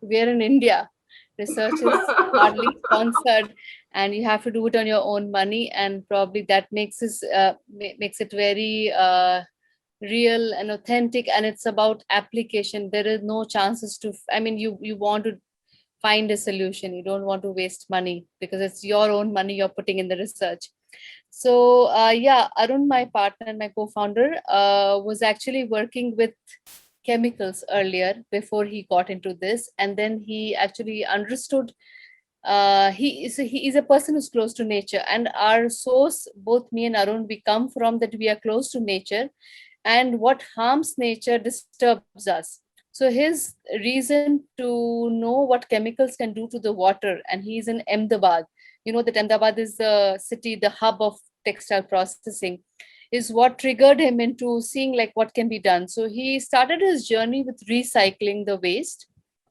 we are in India. Research is hardly sponsored, and you have to do it on your own money, and probably that makes it very real and authentic, and it's about application. There is no chances to, I mean, you want to find a solution. You don't want to waste money because it's your own money you're putting in the research. So yeah, Arun, my partner and my co-founder, was actually working with chemicals earlier before he got into this, and then he actually understood. He is a person who's close to nature, and our source, both me and Arun, we come from that we are close to nature, and what harms nature disturbs us. So his reason to know what chemicals can do to the water, and he's in Ahmedabad. You know that Ahmedabad is the city, the hub of textile processing, is what triggered him into seeing like what can be done. So he started his journey with recycling the waste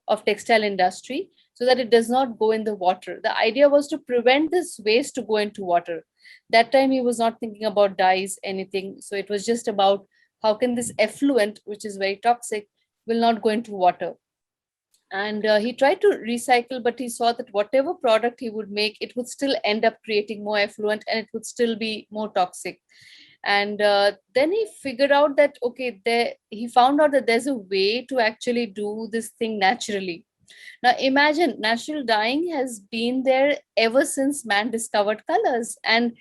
of textile industry so that it does not go in the water. The idea was to prevent this waste to go into water. That time he was not thinking about dyes, anything. So it was just about how can this effluent, which is very toxic, will not go into water. And he tried to recycle, but he saw that whatever product he would make, it would still end up creating more effluent, and it would still be more toxic. And then he figured out that okay, he found out that there's a way to actually do this thing naturally. Now imagine, natural dyeing has been there ever since man discovered colors, and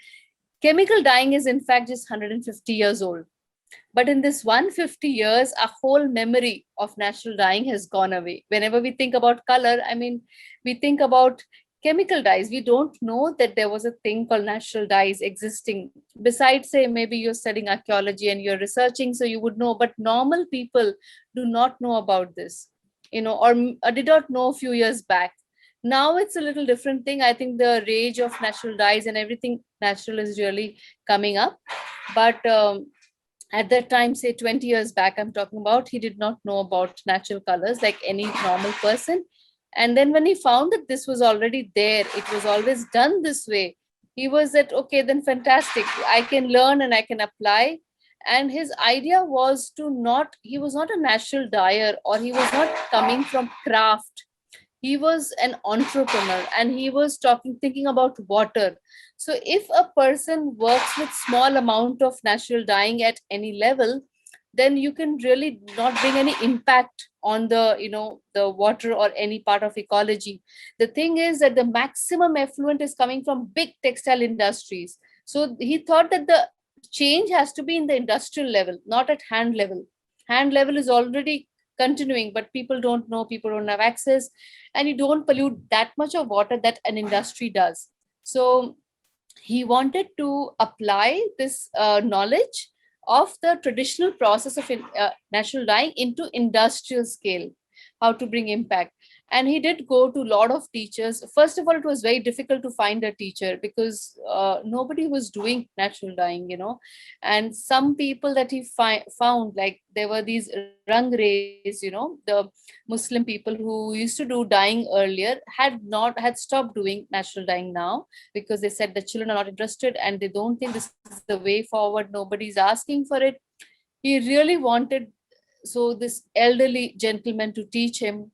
chemical dyeing is in fact just 150 years old. But in this 150 years, a whole memory of natural dyeing has gone away. Whenever we think about color, I mean, we think about chemical dyes. We don't know that there was a thing called natural dyes existing. Besides, say, maybe you're studying archaeology and you're researching, so you would know, but normal people do not know about this, or did not know a few years back. Now it's a little different thing. I think the rage of natural dyes and everything natural is really coming up. But at that time, say 20 years back, I'm talking about, he did not know about natural colors like any normal person. And then when he found that this was already there, it was always done this way, he was that, okay, then fantastic, I can learn and I can apply. And his idea was to not, he was not a natural dyer, or he was not coming from craft. He was an entrepreneur, and he was thinking about water. So if a person works with small amount of natural dyeing at any level, then you can really not bring any impact on the water or any part of ecology. The thing is that the maximum effluent is coming from big textile industries. So he thought that the change has to be in the industrial level, not at hand level. Hand level is already continuing, but people don't know, people don't have access, and you don't pollute that much of water that an industry does. So he wanted to apply this knowledge of the traditional process of natural dyeing into industrial scale, how to bring impact. And he did go to a lot of teachers. First of all, it was very difficult to find a teacher because nobody was doing natural dyeing, and some people that he found, like there were these Rangres, the Muslim people who used to do dyeing earlier, had stopped doing natural dyeing now, because they said the children are not interested and they don't think this is the way forward. Nobody's asking for it. He really wanted, so this elderly gentleman, to teach him.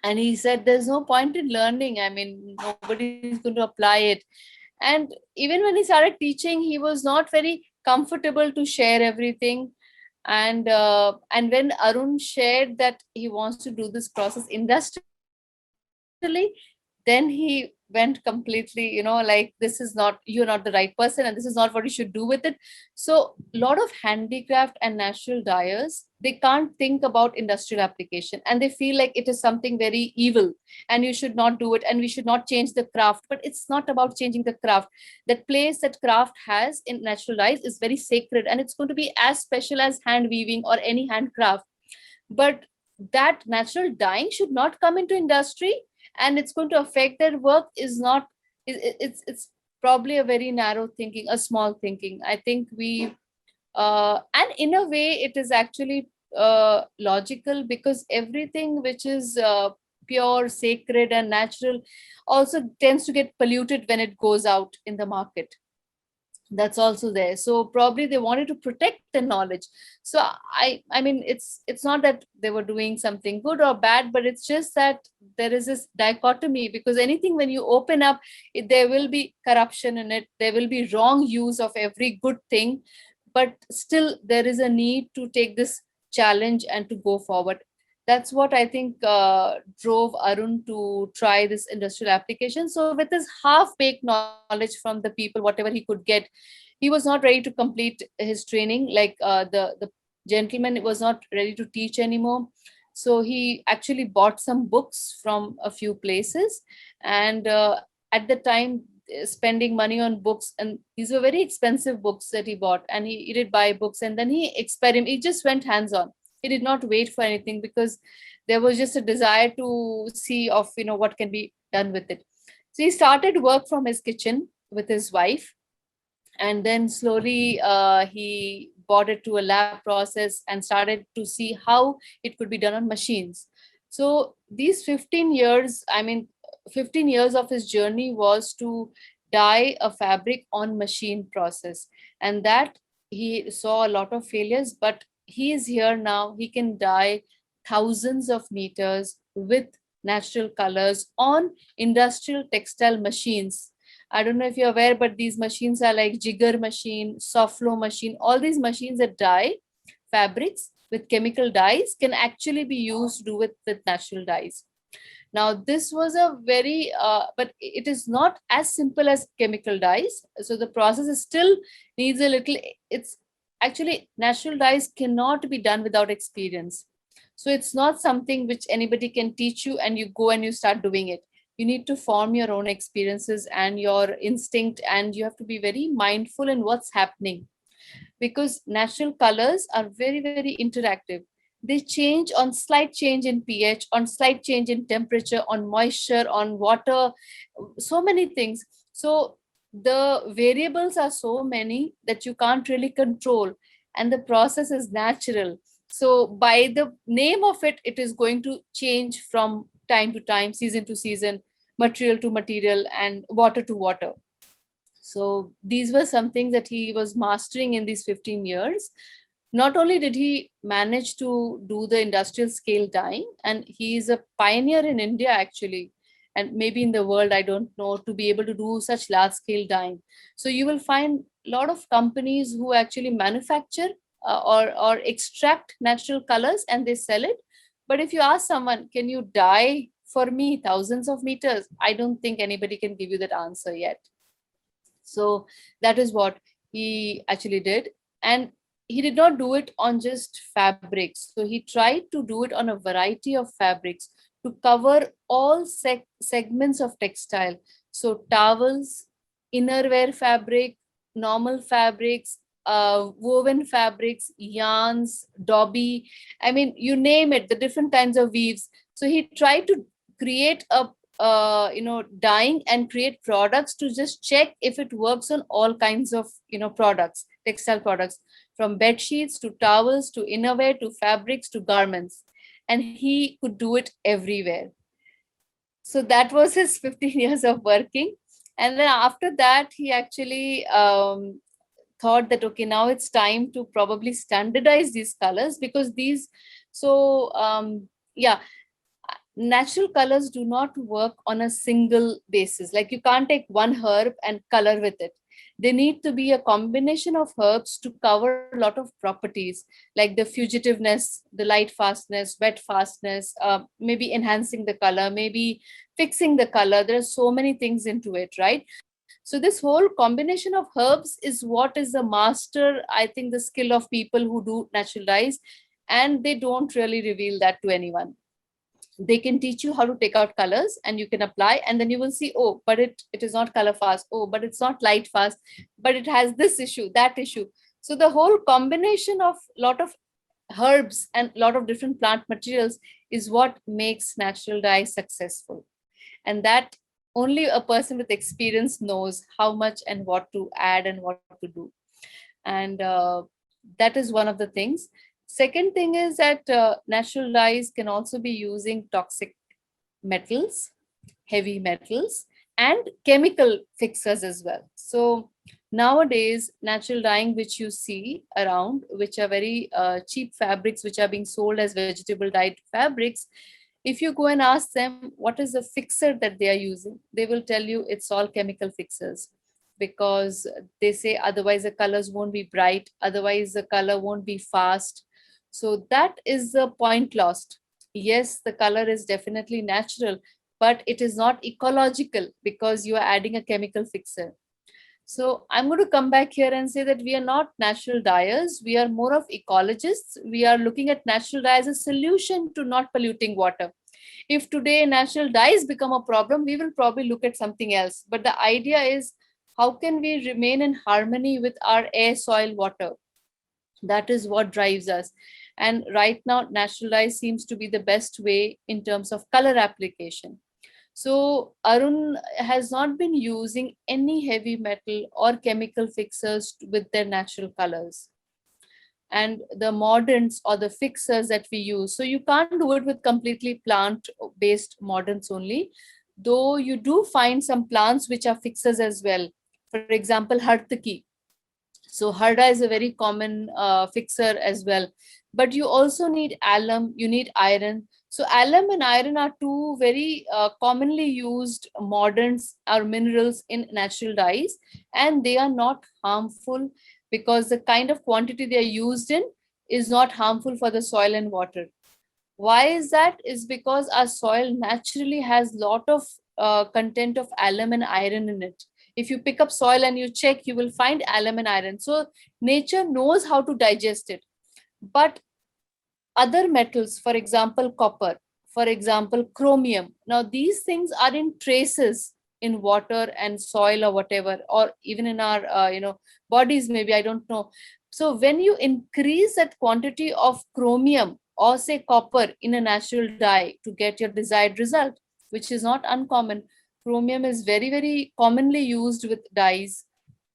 And he said there's no point in learning, I mean, nobody's going to apply it. And even when he started teaching, he was not very comfortable to share everything. And when Arun shared that he wants to do this process industrially, then he went completely, like, this is not, you're not the right person, and this is not what you should do with it. So a lot of handicraft and natural dyers, they can't think about industrial application, and they feel like it is something very evil, and you should not do it, and we should not change the craft. But it's not about changing the craft. That place that craft has in natural dyes is very sacred, and it's going to be as special as hand weaving or any handcraft. But that natural dyeing should not come into industry, and it's going to affect their work, is not, it's probably a very narrow thinking, a small thinking. I think and in a way it is actually logical, because everything which is pure, sacred and natural also tends to get polluted when it goes out in the market. That's also there. So probably they wanted to protect the knowledge. So I mean, it's not that they were doing something good or bad, but it's just that there is this dichotomy, because anything when you open up, there will be corruption in it, there will be wrong use of every good thing, but still there is a need to take this challenge and to go forward. That's what I think drove Arun to try this industrial application. So with his half-baked knowledge from the people, whatever he could get, he was not ready to complete his training. Like the gentleman was not ready to teach anymore. So he actually bought some books from a few places, and at the time, spending money on books, and these were very expensive books that he bought, and he did buy books, and then he just went hands on. He did not wait for anything, because there was just a desire to see of what can be done with it. So he started work from his kitchen with his wife, and then slowly he brought it to a lab process and started to see how it could be done on machines. So these 15 years, I mean, 15 years of his journey was to dye a fabric on machine process, and that he saw a lot of failures, but he is here now. He can dye thousands of meters with natural colors on industrial textile machines. I don't know if you're aware, but these machines are like jigger machine, soft flow machine. All these machines that dye fabrics with chemical dyes can actually be used to do with natural dyes. Now, this was a very, but it is not as simple as chemical dyes. So the process is still needs a little, it's actually natural dyes cannot be done without experience. So it's not something which anybody can teach you and you go and you start doing it. You need to form your own experiences and your instinct, and you have to be very mindful in what's happening, because natural colors are very, very interactive. They change on slight change in pH, on slight change in temperature, on moisture, on water, so many things. So the variables are so many that you can't really control, and the process is natural. So by the name of it, it is going to change from time to time, season to season, material to material, and water to water. So these were some things that he was mastering in these 15 years. Not only did he manage to do the industrial scale dyeing, and he is a pioneer in India actually, and maybe in the world, I don't know, to be able to do such large scale dyeing. So you will find a lot of companies who actually manufacture or extract natural colors and they sell it. But if you ask someone, can you dye for me thousands of meters? I don't think anybody can give you that answer yet. So that is what he actually did. And he did not do it on just fabrics. So he tried to do it on a variety of fabrics to cover all segments of textile. So towels, innerwear fabric, normal fabrics, woven fabrics, yarns, dobby. I mean, you name it, the different kinds of weaves. So he tried to create a dyeing and create products to just check if it works on all kinds of products, textile products, from bed sheets to towels to innerwear to fabrics to garments, and he could do it everywhere. So that was his 15 years of working. And then after that, he actually thought that, okay, now it's time to probably standardize these colors, because these, so yeah, natural colors do not work on a single basis. Like you can't take one herb and color with it. They need to be a combination of herbs to cover a lot of properties, like the fugitiveness, the light fastness, wet fastness, maybe enhancing the color, maybe fixing the color. There are so many things into it, right? So this whole combination of herbs is what is the master, I think, the skill of people who do natural dyes, and they don't really reveal that to anyone. They can teach you how to take out colors and you can apply, and then you will see, oh, but it is not color fast, oh, but it's not light fast, but it has this issue, that issue. So the whole combination of lot of herbs and lot of different plant materials is what makes natural dye successful, and that only a person with experience knows how much and what to add and what to do. And that is one of the things. Second thing is that natural dyes can also be using toxic metals, heavy metals, and chemical fixers as well. So Nowadays, natural dyeing, which you see around, which are very cheap fabrics, which are being sold as vegetable dyed fabrics, if you go and ask them what is the fixer that they are using, they will tell you it's all chemical fixers, because they say otherwise the colors won't be bright, otherwise the color won't be fast. So that is the point lost. Yes, the color is definitely natural, but it is not ecological because you are adding a chemical fixer. So I'm going to come back here and say that we are not natural dyers. We are more of ecologists. We are looking at natural dye as a solution to not polluting water. If today natural dyes become a problem, we will probably look at something else. But the idea is, how can we remain in harmony with our air, soil, water? That is what drives us. And right now, natural dye seems to be the best way in terms of color application. So Arun has not been using any heavy metal or chemical fixers with their natural colors. And the mordants or the fixers that we use, so you can't do it with completely plant based mordants only, though you do find some plants which are fixers as well. For example, hartaki. So harda is a very common fixer as well. But you also need alum, you need iron. So alum and iron are two very commonly used mordants or minerals in natural dyes, and they are not harmful because the kind of quantity they are used in is not harmful for the soil and water. Why is that? Is because our soil naturally has lot of content of alum and iron in it. If you pick up soil and you check, you will find alum and iron. So nature knows how to digest it. But other metals, for example, copper, for example, chromium, now these things are in traces in water and soil or whatever, or even in our bodies, maybe, I don't know. So when you increase that quantity of chromium or say copper in a natural dye to get your desired result, which is not uncommon. Chromium is very, very commonly used with dyes.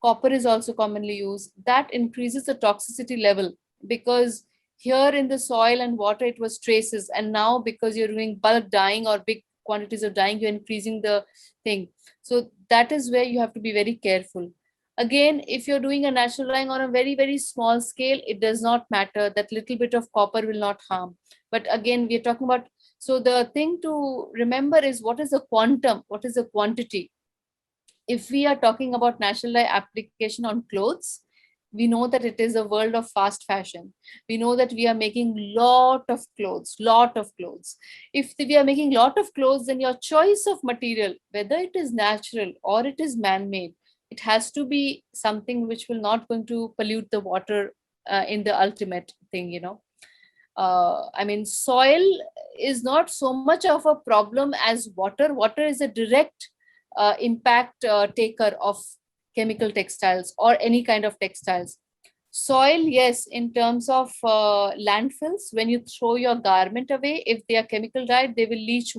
Copper is also commonly used. That increases the toxicity level, because here in the soil and water it was traces, and now because you're doing bulk dyeing or big quantities of dyeing, you're increasing the thing. So that is where you have to be very careful. Again, if you're doing a natural dyeing on a very, very small scale, it does not matter. That little bit of copper will not harm. But again, we're talking about, so the thing to remember is, what is the quantum, what is the quantity. If we are talking about natural dye application on clothes, we know that it is a world of fast fashion. We know that we are making lot of clothes. If we are making lot of clothes, then your choice of material, whether it is natural or it is man-made, it has to be something which will not going to pollute the water in the ultimate thing. I mean, soil is not so much of a problem as water. Water is a direct impact taker of chemical textiles or any kind of textiles. Soil, yes, in terms of landfills, when you throw your garment away, if they are chemical dyed, they will leach,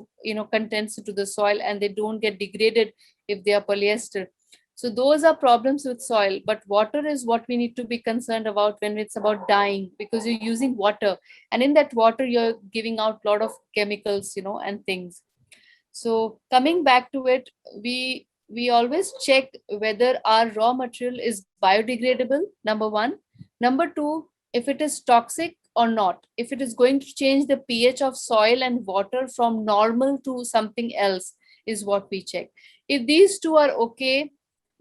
contents into the soil, and they don't get degraded if they are polyester. So those are problems with soil, but water is what we need to be concerned about when it's about dyeing, because you're using water, and in that water you're giving out a lot of chemicals, and things. So coming back to it, we always check whether our raw material is biodegradable, number one. Number two, if it is toxic or not, if it is going to change the pH of soil and water from normal to something else, is what we check. If these two are okay,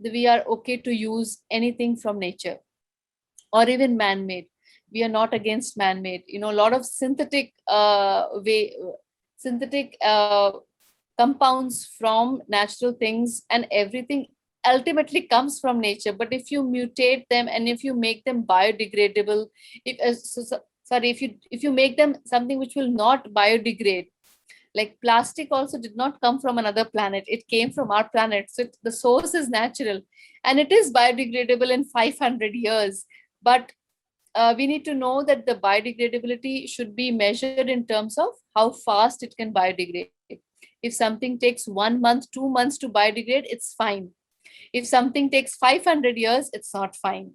we are okay to use anything from nature or even man-made. We are not against man-made. A lot of synthetic compounds from natural things, and everything ultimately comes from nature. But if you mutate them and if you make them biodegradable, if you make them something which will not biodegrade, like plastic also did not come from another planet, it came from our planet. So the source is natural, and it is biodegradable in 500 years. But we need to know that the biodegradability should be measured in terms of how fast it can biodegrade. If something takes 1 month, 2 months to biodegrade, it's fine. If something takes 500 years, it's not fine.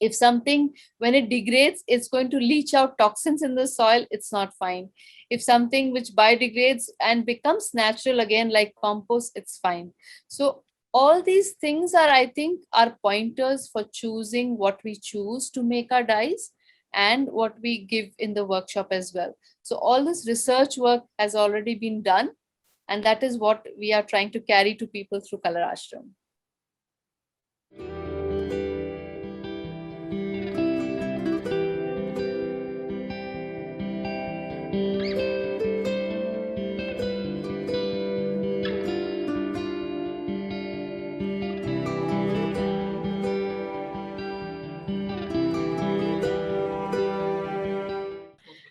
If something, when it degrades, it's going to leach out toxins in the soil, it's not fine. If something which biodegrades and becomes natural again, like compost, it's fine. So all these things are, I think, are pointers for choosing what we choose to make our dyes and what we give in the workshop as well. So all this research work has already been done, and that is what we are trying to carry to people through Color Ashram.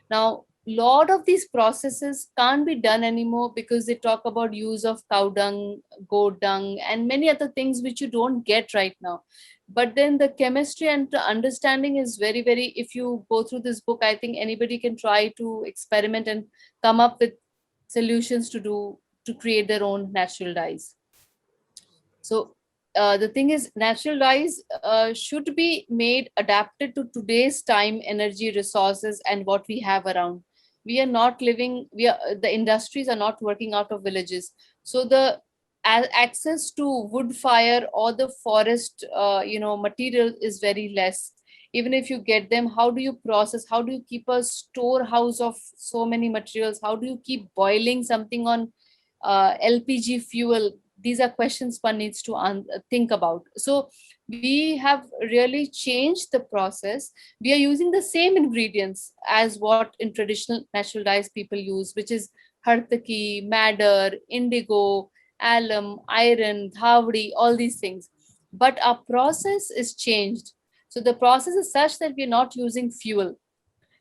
Now, lot of these processes can't be done anymore because they talk about use of cow dung, goat dung, and many other things which you don't get right now. But then the chemistry and the understanding is very, very, if you go through this book, I think anybody can try to experiment and come up with solutions to create their own natural dyes. So the thing is, natural dyes should be made adapted to today's time, energy, resources, and what we have around. We are not living. The industries are not working out of villages, so the access to wood fire or the forest, material is very less. Even if you get them, how do you process? How do you keep a storehouse of so many materials? How do you keep boiling something on LPG fuel? These are questions one needs to think about. So we have really changed the process. We are using the same ingredients as what in traditional natural dyes people use, which is hartaki, madder, indigo, alum, iron, dhavdi, all these things. But our process is changed. So the process is such that we're not using fuel.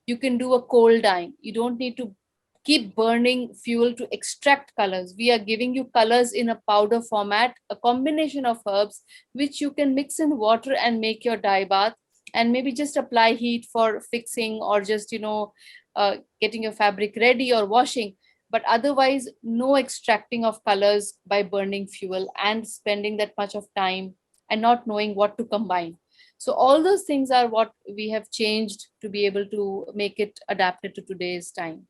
You can do a coal dyeing. You don't need to keep burning fuel to extract colors. We are giving you colors in a powder format, a combination of herbs, which you can mix in water and make your dye bath, and maybe just apply heat for fixing or just, getting your fabric ready or washing. But otherwise, no extracting of colors by burning fuel and spending that much of time and not knowing what to combine. So all those things are what we have changed to be able to make it adapted to today's time.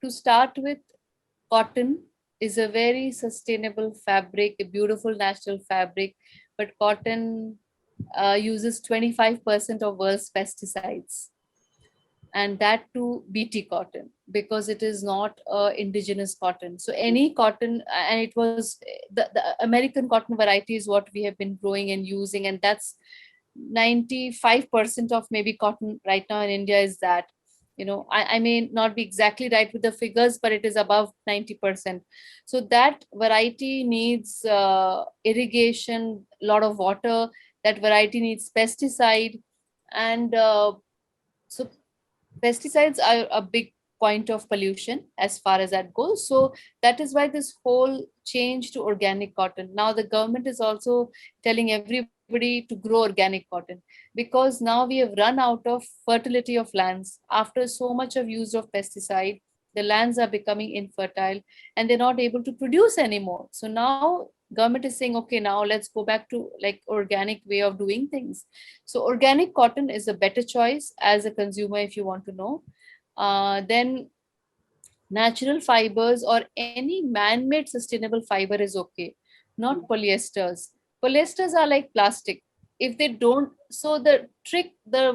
To start with, cotton is a very sustainable fabric, a beautiful natural fabric, but cotton uses 25% of world's pesticides, and that too BT cotton, because it is not indigenous cotton. So any cotton, and it was the American cotton variety is what we have been growing and using, and that's 95% of maybe cotton right now in India is that. I may not be exactly right with the figures, but it is above 90%. So that variety needs irrigation, a lot of water. That variety needs pesticide, and so pesticides are a big point of pollution as far as that goes. So that is why this whole change to organic cotton. Now the government is also telling everybody to grow organic cotton, because now we have run out of fertility of lands. After so much of use of pesticide, the lands are becoming infertile and they're not able to produce anymore. So now government is saying, okay, now let's go back to like organic way of doing things. So organic cotton is a better choice as a consumer if you want to know. Then natural fibers or any man-made sustainable fiber is okay, not polyesters. Polyesters are like plastic. If they don't, so the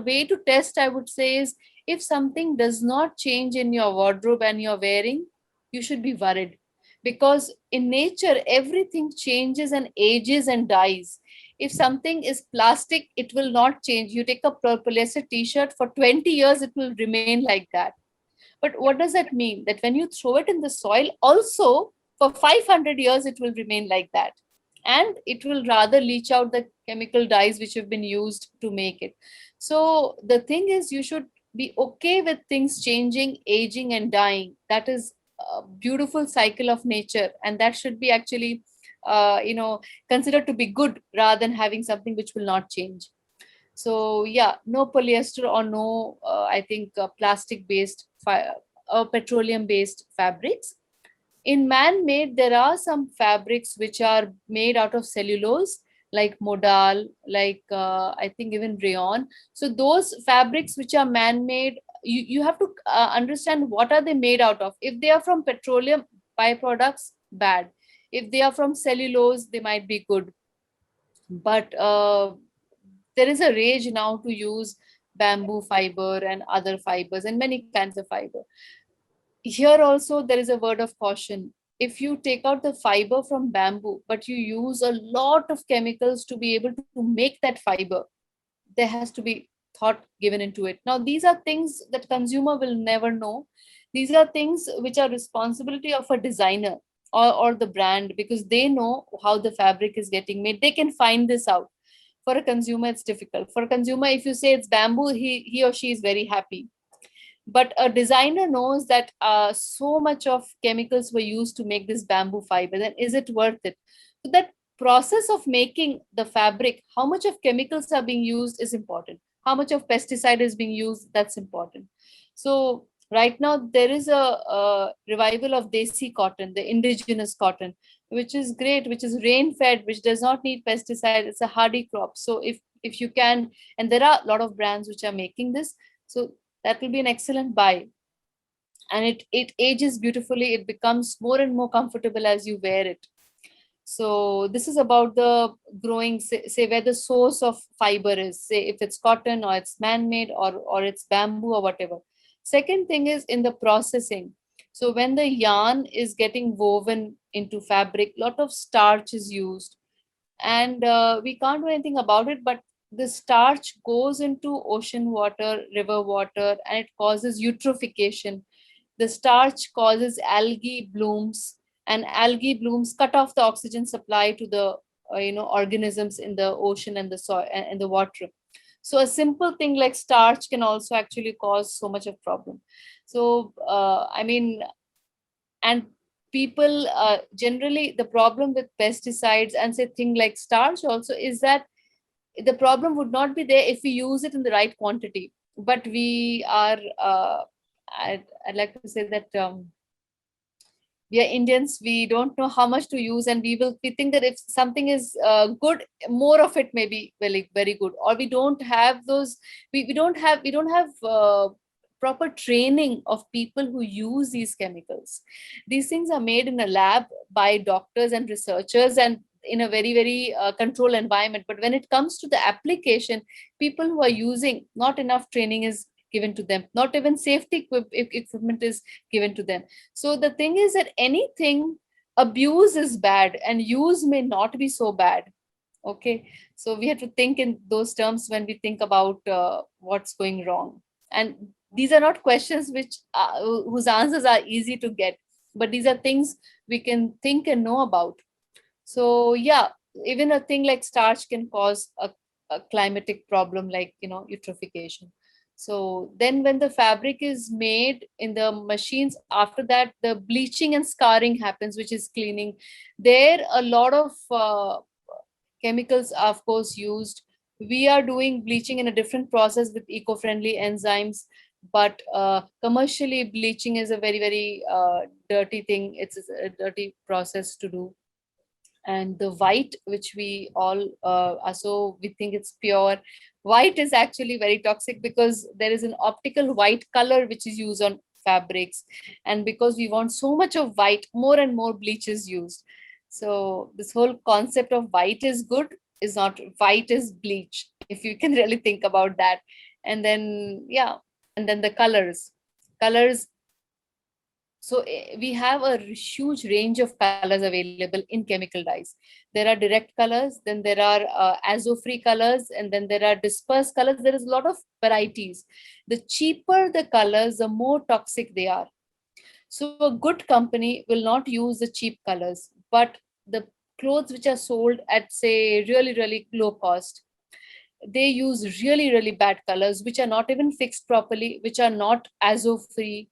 way to test, I would say, is if something does not change in your wardrobe and you're wearing, you should be worried, because in nature everything changes and ages and dies. If something is plastic, it will not change. You take a polyester t-shirt for 20 years, it will remain like that. But what does that mean? That when you throw it in the soil, also for 500 years, it will remain like that. And it will rather leach out the chemical dyes which have been used to make it. So the thing is, you should be okay with things changing, aging, and dying. That is a beautiful cycle of nature. And that should be actually, considered to be good rather than having something which will not change. So yeah, no polyester or no, I think plastic based, petroleum based fabrics. In man-made, there are some fabrics which are made out of cellulose, like modal, like I think even rayon. So those fabrics which are man-made, you have to understand what are they made out of. If they are from petroleum byproducts, bad. If they are from cellulose, they might be good. But there is a rage now to use bamboo fiber and other fibers and many kinds of fiber. Here also there is a word of caution. If you take out the fiber from bamboo but you use a lot of chemicals to be able to make that fiber, there has to be thought given into it. Now these are things that consumer will never know. These are things which are responsibility of a designer or the brand, because they know how the fabric is getting made. They can find this out. For a consumer it's difficult. For a consumer, if you say it's bamboo, he or she is very happy. But a designer knows that so much of chemicals were used to make this bamboo fiber, then is it worth it? So that process of making the fabric, how much of chemicals are being used is important. How much of pesticide is being used, that's important. So right now there is a revival of desi cotton, the indigenous cotton, which is great, which is rain fed, which does not need pesticide. It's a hardy crop. So if you can, and there are a lot of brands which are making this, so that will be an excellent buy. And it ages beautifully. It becomes more and more comfortable as you wear it. So this is about the growing, say where the source of fiber is, say if it's cotton or it's man-made or it's bamboo or whatever. Second thing is in the processing. So when the yarn is getting woven into fabric, lot of starch is used, and we can't do anything about it, but the starch goes into ocean water, river water, and it causes eutrophication. The starch causes algae blooms, and algae blooms cut off the oxygen supply to the organisms in the ocean and the soil and the water. So a simple thing like starch can also actually cause so much of problem. So I mean, and people generally, the problem with pesticides and say thing like starch also is that the problem would not be there if we use it in the right quantity. But we are I'd like to say that we are Indians, we don't know how much to use, and we think that if something is good, more of it may be very very good. Or we don't have those, we don't have proper training of people who use these chemicals. These things are made in a lab by doctors and researchers and in a very very controlled environment. But when it comes to the application, people who are using, not enough training is given to them, not even safety equipment is given to them. So the thing is that anything, abuse is bad and use may not be so bad. Okay, so we have to think in those terms when we think about what's going wrong. And these are not questions which whose answers are easy to get, but these are things we can think and know about. So yeah, even a thing like starch can cause a climatic problem like eutrophication. So then when the fabric is made in the machines, after that the bleaching and scarring happens, which is cleaning. There a lot of chemicals are of course used. We are doing bleaching in a different process with eco-friendly enzymes, but commercially bleaching is a very very dirty thing. It's a dirty process to do. And the white, which we all are, so we think it's pure. White is actually very toxic because there is an optical white color which is used on fabrics, and because we want so much of white, more and more bleach is used. So this whole concept of white is good is not, white is bleach, if you can really think about that. And then yeah, and then the colors. So we have a huge range of colors available in chemical dyes. There are direct colors, then there are azo-free colors, and then there are dispersed colors. There is a lot of varieties. The cheaper the colors, the more toxic they are. So a good company will not use the cheap colors, but the clothes which are sold at say really really low cost, they use really really bad colors which are not even fixed properly, which are not azo free.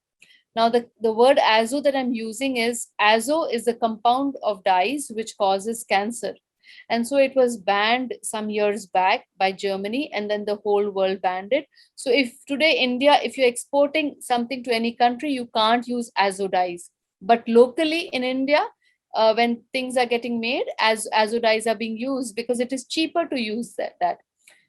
Now, the word azo that I'm using is, azo is a compound of dyes which causes cancer. And so it was banned some years back by Germany, and then the whole world banned it. So if today India, if you're exporting something to any country, you can't use azo dyes. But locally in India, when things are getting made, as azo dyes are being used because it is cheaper to use that.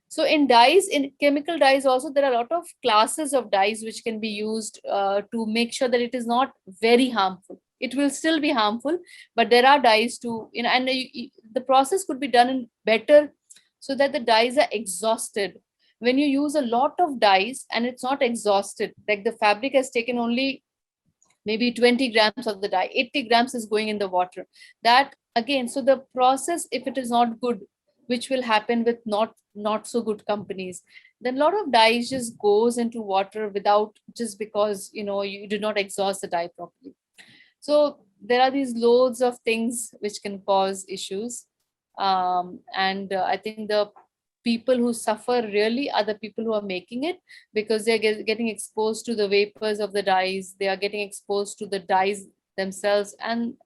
So in dyes, in chemical dyes also, there are a lot of classes of dyes which can be used to make sure that it is not very harmful. It will still be harmful, but there are dyes to, and the process could be done in better so that the dyes are exhausted. When you use a lot of dyes and it's not exhausted, like the fabric has taken only maybe 20 grams of the dye, 80 grams is going in the water. That again, so the process, if it is not good, which will happen with not so good companies, then a lot of dyes just goes into water without, just because you did not exhaust the dye properly. So there are these loads of things which can cause issues. And I think the people who suffer really are the people who are making it, because they're getting exposed to the vapors of the dyes. They are getting exposed to the dyes themselves, and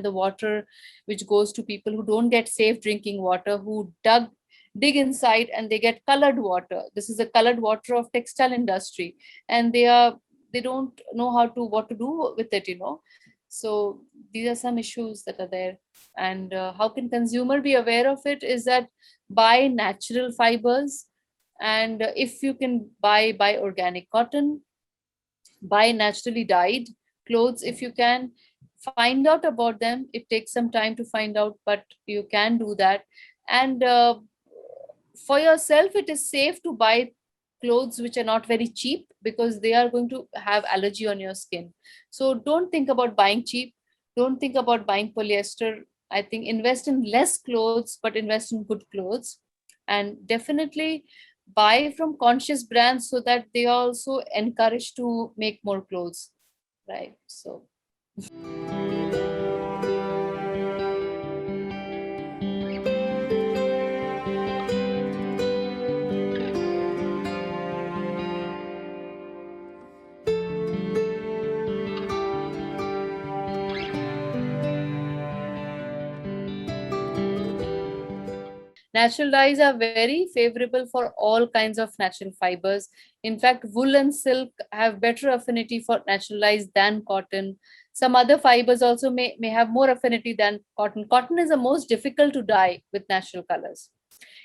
the water which goes to people who don't get safe drinking water, who dig inside and they get colored water. This is the colored water of textile industry, and they don't know how to what to do with it. So these are some issues that are there. And how can consumer be aware of it is that buy natural fibers. And if you can buy organic cotton, buy naturally dyed clothes. If you can find out about them, it takes some time to find out, but you can do that. And for yourself, it is safe to buy clothes which are not very cheap, because they are going to have allergy on your skin. So don't think about buying cheap. Don't think about buying polyester. I think invest in less clothes, but invest in good clothes. And definitely buy from conscious brands so that they are also encouraged to make more clothes. Right. So natural dyes are very favorable for all kinds of natural fibers. In fact, wool and silk have better affinity for natural dyes than cotton. Some other fibers also may have more affinity than cotton. Cotton is the most difficult to dye with natural colors.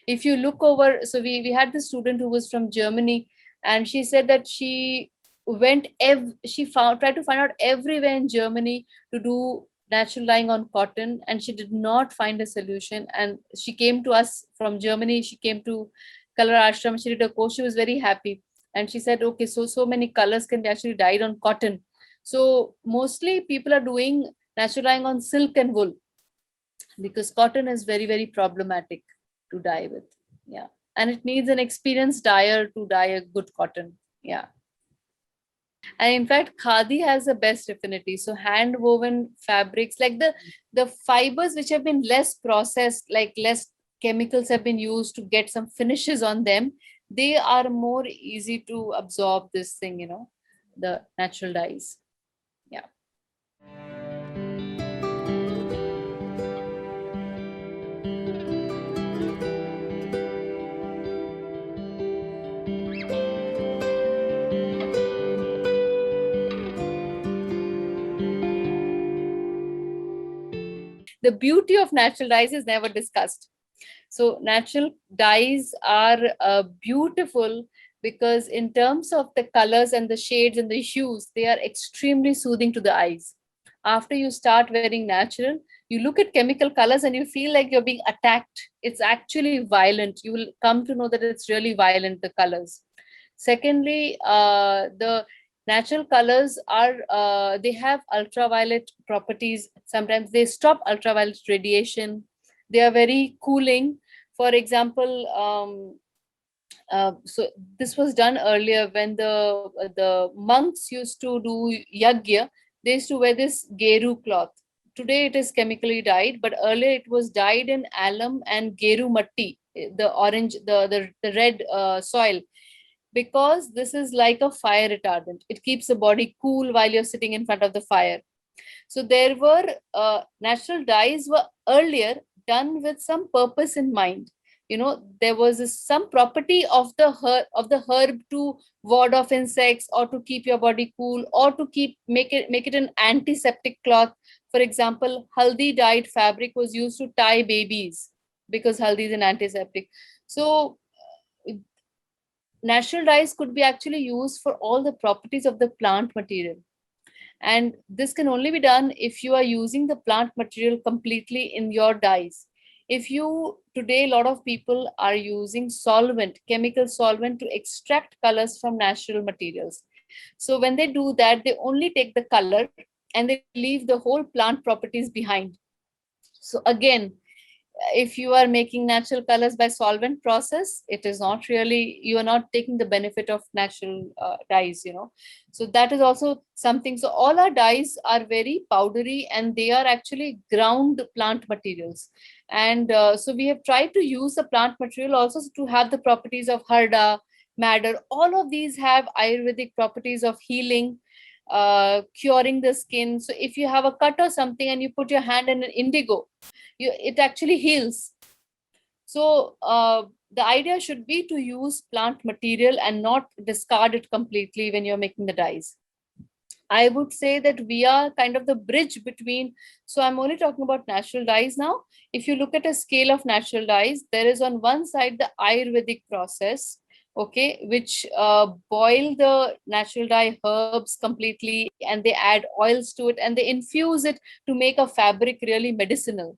If you look over, so we had this student who was from Germany, and she said that she found tried to find out everywhere in Germany to do natural dyeing on cotton, and she did not find a solution. And she came to us from Germany. She came to ColorAshram. She did a course. She was very happy, and she said, okay, so many colors can be actually dyed on cotton. So mostly people are doing natural dyeing on silk and wool, because cotton is very, very problematic to dye with. Yeah. And it needs an experienced dyer to dye a good cotton. Yeah. And in fact, khadi has the best affinity. So hand woven fabrics, like the fibers which have been less processed, like less chemicals have been used to get some finishes on them, they are more easy to absorb this thing, the natural dyes. Yeah. The beauty of natural dyes is never discussed. So natural dyes are beautiful, because in terms of the colors and the shades and the hues, they are extremely soothing to the eyes. After you start wearing natural, you look at chemical colors and you feel like you're being attacked. It's actually violent. You will come to know that it's really violent, the colors. Secondly, the natural colors are they have ultraviolet properties. Sometimes they stop ultraviolet radiation. They are very cooling. For example, so this was done earlier when the monks used to do yagya. They used to wear this geru cloth. Today it is chemically dyed, but earlier it was dyed in alum and geru matti, the orange, the red soil, because this is like a fire retardant. It keeps the body cool while you're sitting in front of the fire. So there were natural dyes were earlier done with some purpose in mind. there was some property of the herb to ward off insects, or to keep your body cool, or to make it an antiseptic cloth. For example, haldi dyed fabric was used to tie babies, because haldi is an antiseptic. So natural dyes could be actually used for all the properties of the plant material. And this can only be done if you are using the plant material completely in your dyes. If you today, a lot of people are using chemical solvent to extract colors from natural materials. So when they do that, they only take the color and they leave the whole plant properties behind. So again, if you are making natural colors by solvent process, it is not really, you are not taking the benefit of natural dyes. So that is also something. So all our dyes are very powdery, and they are actually ground plant materials. And so we have tried to use the plant material also to have the properties of harda, madder. All of these have ayurvedic properties of healing, curing the skin. So if you have a cut or something and you put your hand in an indigo, it actually heals. So the idea should be to use plant material and not discard it completely when you're making the dyes. I would say that we are kind of the bridge between. So I'm only talking about natural dyes now. If you look at a scale of natural dyes, there is on one side the Ayurvedic process, okay, which boil the natural dye herbs completely, and they add oils to it, and they infuse it to make a fabric really medicinal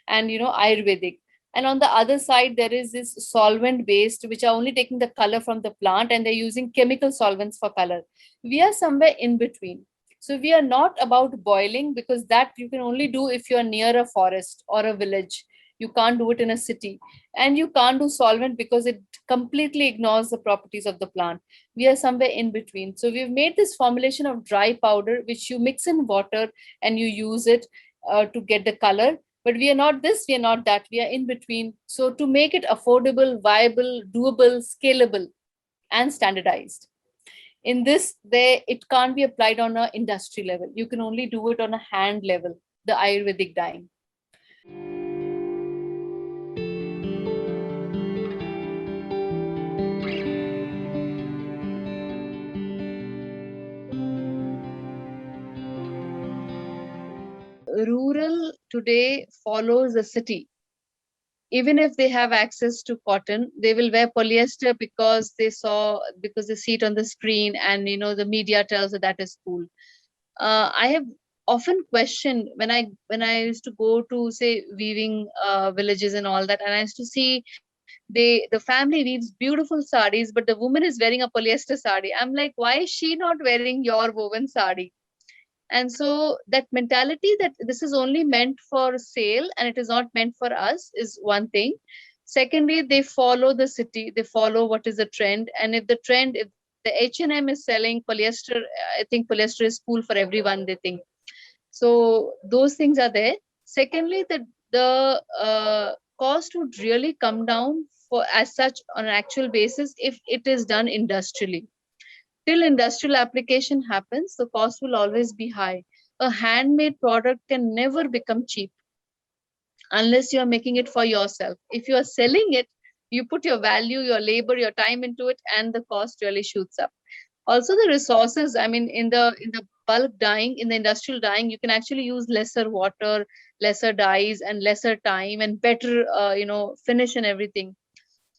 and Ayurvedic. And on the other side, there is this solvent based, which are only taking the color from the plant, and they're using chemical solvents for color. We are somewhere in between. So we are not about boiling, because that you can only do if you are near a forest or a village. You can't do it in a city. And you can't do solvent because it completely ignores the properties of the plant. We are somewhere in between. So we've made this formulation of dry powder, which you mix in water and you use it to get the color. But we are not this, we are not that, we are in between. So to make it affordable, viable, doable, scalable, and standardized, in this, it can't be applied on an industry level. You can only do it on a hand level, the Ayurvedic dyeing. Rural today follows the city. Even if they have access to cotton, they will wear polyester because they see it on the screen, and the media tells that that is cool. I have often questioned when I used to go to, say, weaving villages and all that, and I used to see the family weaves beautiful sarees, but the woman is wearing a polyester saree. I'm like, why is she not wearing your woven saree? And so that mentality that this is only meant for sale and it is not meant for us is one thing. Secondly, they follow the city, they follow what is the trend. And if the H&M is selling polyester, I think polyester is cool for everyone, they think. So those things are there. Secondly, the cost would really come down for as such on an actual basis if it is done industrially. Till industrial application happens, the cost will always be high. A handmade product can never become cheap unless you are making it for yourself. If you are selling it, you put your value, your labor, your time into it, and the cost really shoots up. Also, the resources. I mean, in the bulk dyeing, in the industrial dyeing, you can actually use lesser water, lesser dyes, and lesser time, and better, finish and everything.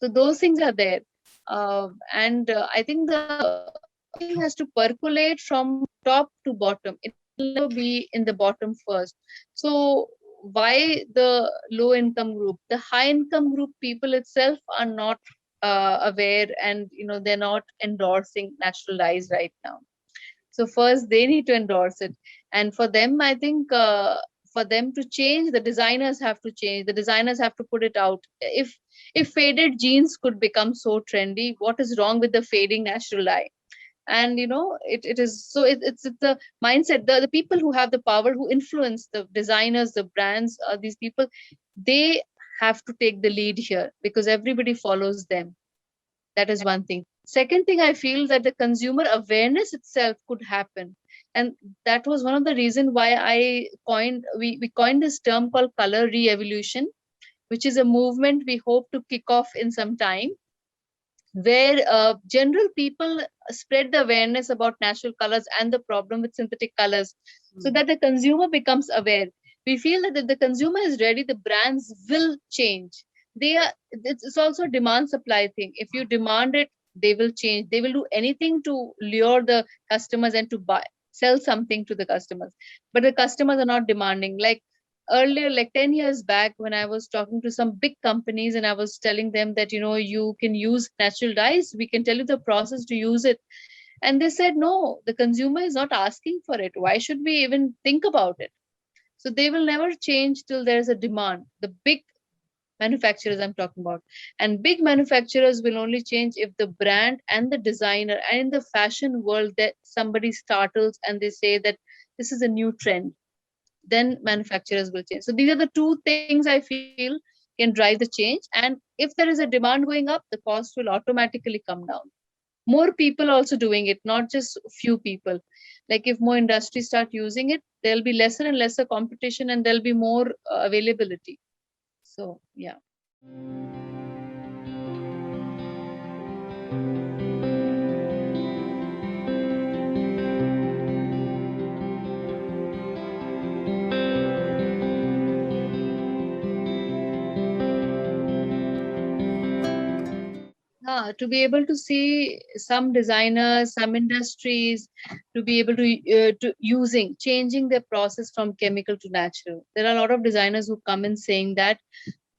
So those things are there. And I think everything has to percolate from top to bottom. It will never be in the bottom first. So why the low income group? The high income group people itself are not aware, and they're not endorsing natural dyes right now. So first they need to endorse it. And for them, I think, for them to change, the designers have to change. The designers have to put it out. If faded jeans could become so trendy, what is wrong with the fading natural dye? And it is so, it's the mindset. The people who have the power, who influence the designers, the brands, these people, they have to take the lead here, because everybody follows them. That is one thing. Second thing, I feel that the consumer awareness itself could happen. And that was one of the reasons why we coined this term called color re-evolution. which is a movement we hope to kick off in some time, where general people spread the awareness about natural colors and the problem with synthetic colors, so that the consumer becomes aware. We feel that if the consumer is ready, the brands will change. It's also a demand supply thing. If you demand it, they will change. They will do anything to lure the customers and to sell something to the customers. But the customers are not demanding. Like earlier, like 10 years back, when I was talking to some big companies and I was telling them that, you can use natural dyes, we can tell you the process to use it. And they said, no, the consumer is not asking for it. Why should we even think about it? So they will never change till there's a demand. The big manufacturers I'm talking about. And big manufacturers will only change if the brand and the designer, and in the fashion world, that somebody startles and they say that this is a new trend, then manufacturers will change. So these are the two things I feel can drive the change. And if there is a demand going up, the cost will automatically come down. More people also doing it, not just few people. Like if more industries start using it, there'll be lesser and lesser competition and there'll be more availability. So yeah. To be able to see some designers, some industries, to be able to using changing their process from chemical to natural. There are a lot of designers who come in saying that,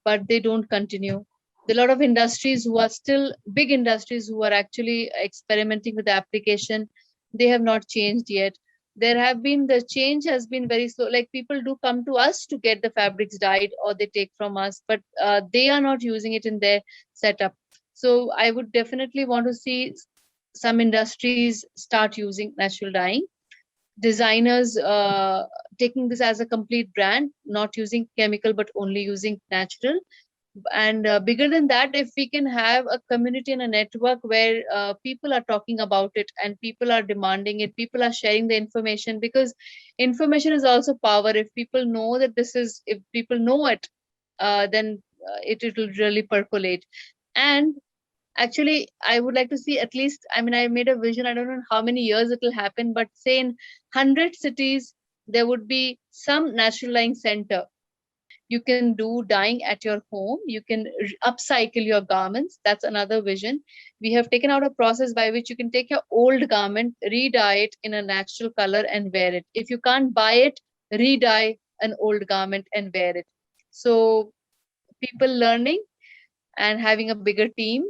but they don't continue. There are a lot of industries who are still big industries who are actually experimenting with the application. They have not changed yet. The change has been very slow. Like people do come to us to get the fabrics dyed or they take from us, but they are not using it in their setup. So I would definitely want to see some industries start using natural dyeing, designers taking this as a complete brand, not using chemical but only using natural. And bigger than that, if we can have a community and a network where people are talking about it and people are demanding it, people are sharing the information, because information is also power. If people know that if people know it, then it will really percolate. And actually, I would like to see at least, I mean, I made a vision, I don't know how many years it will happen, but say in 100 cities, there would be some natural dyeing center. You can do dyeing at your home. You can upcycle your garments. That's another vision. We have taken out a process by which you can take your old garment, re-dye it in a natural color and wear it. If you can't buy it, re-dye an old garment and wear it. So people learning and having a bigger team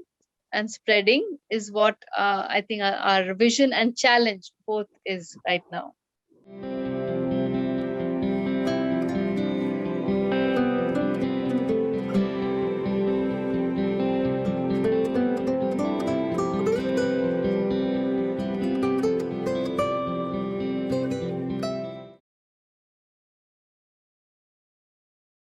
and spreading is what I think our vision and challenge both is right now.